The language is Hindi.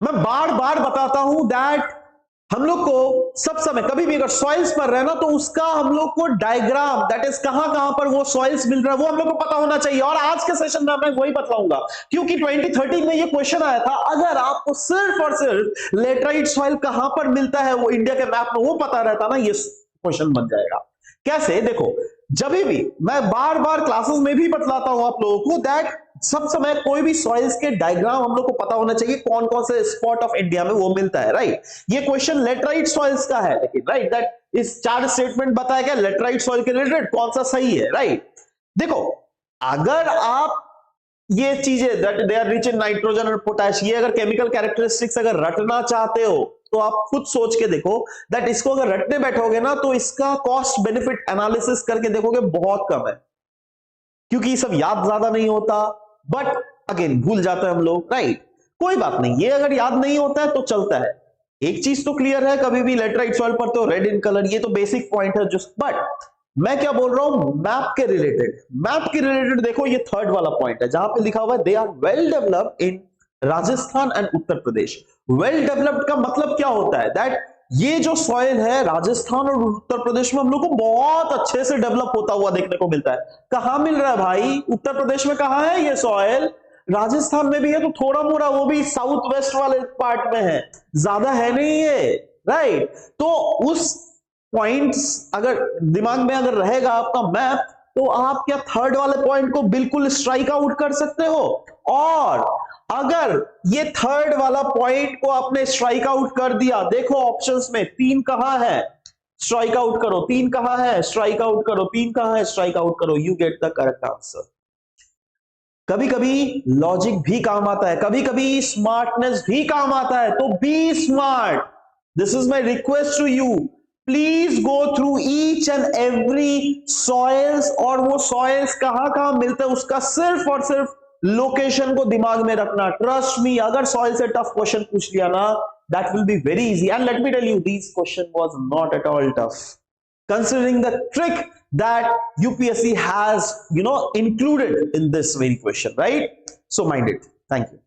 मैं बार बार बताता हूं दैट हम लोग को सब समय कभी भी अगर सॉइल्स पर रहना तो उसका हम लोग को डायग्राम, दैट इज कहां कहां पर वो सॉइल्स मिल रहा है, वो हम लोग को पता होना चाहिए। और आज के सेशन में मैं वही बतलाऊंगा, क्योंकि 2013 में ये क्वेश्चन आया था। अगर आपको सिर्फ और सिर्फ लेटराइट सॉइल कहां पर मिलता है वो इंडिया के मैप में वो पता रहता ना, ये क्वेश्चन बन जाएगा। कैसे? देखो, जब भी मैं बार बार क्लासेस में भी बतलाता हूं आप लोगों को दैट सब समय कोई भी सॉइल्स के डायग्राम हम लोग को पता होना चाहिए, कौन कौन से स्पॉट ऑफ इंडिया में वो मिलता है, राइट। ये क्वेश्चन लेटराइट सॉइल्स का है, लेकिन राइट दैट इस 4 स्टेटमेंट बताया गया लेटराइट सॉइल के रिलेटेड, कौन सा सही है, राइट। देखो, अगर आप ये चीजें that they are rich in nitrogen और पोटैश, ये अगर केमिकल कैरेक्टरिस्टिक्स अगर रटना चाहते हो तो आप खुद सोच के देखो दैट इसको अगर रटने बैठोगे ना तो इसका कॉस्ट बेनिफिट एनालिसिस करके देखोगे बहुत कम है, क्योंकि ये सब याद ज्यादा नहीं होता। बट अगेन भूल जाते हैं हम लोग, राइट। कोई बात नहीं, ये अगर याद नहीं होता है तो चलता है। एक चीज तो क्लियर है, कभी भी लेटराइट सॉइल पर तो रेड इन कलर, ये तो बेसिक पॉइंट है जो। बट मैं क्या बोल रहा हूं मैप के रिलेटेड, मैप के रिलेटेड देखो, ये थर्ड वाला पॉइंट है जहां पे लिखा हुआ है they are well developed in Rajasthan and Uttar Pradesh. Well developed का मतलब क्या होता है दैट ये जो सॉइल है राजस्थान और उत्तर प्रदेश में हम लोग को बहुत अच्छे से डेवलप होता हुआ देखने को मिलता है। कहां मिल रहा है भाई? उत्तर प्रदेश में कहां है ये सॉइल? राजस्थान में भी है तो थोड़ा मोड़ा, वो भी साउथ वेस्ट वाले पार्ट में है, ज्यादा है नहीं ये, राइट। तो उस पॉइंट्स अगर दिमाग में अगर रहेगा आपका मैप, तो आप क्या थर्ड वाले पॉइंट को बिल्कुल स्ट्राइक आउट कर सकते हो। और अगर ये थर्ड वाला पॉइंट को आपने स्ट्राइक आउट कर दिया, देखो ऑप्शंस में 3 कहां है, स्ट्राइक आउट करो। 3 कहां है, स्ट्राइक आउट करो। 3 कहां है, स्ट्राइक आउट करो। You get the correct answer. कभी कभी लॉजिक भी काम आता है, कभी कभी स्मार्टनेस भी काम आता है, तो be smart. This is my request to you, please go through each and every soils, और वो सॉइल्स कहां कहां मिलते हैं उसका सिर्फ और सिर्फ लोकेशन को दिमाग में रखना। ट्रस्ट मी, अगर सॉइल से टफ क्वेश्चन पूछ लिया ना, that will be very easy. And let me tell you, this question was not at all tough, considering the trick that UPSC has included in this very question, right? So mind it. Thank you.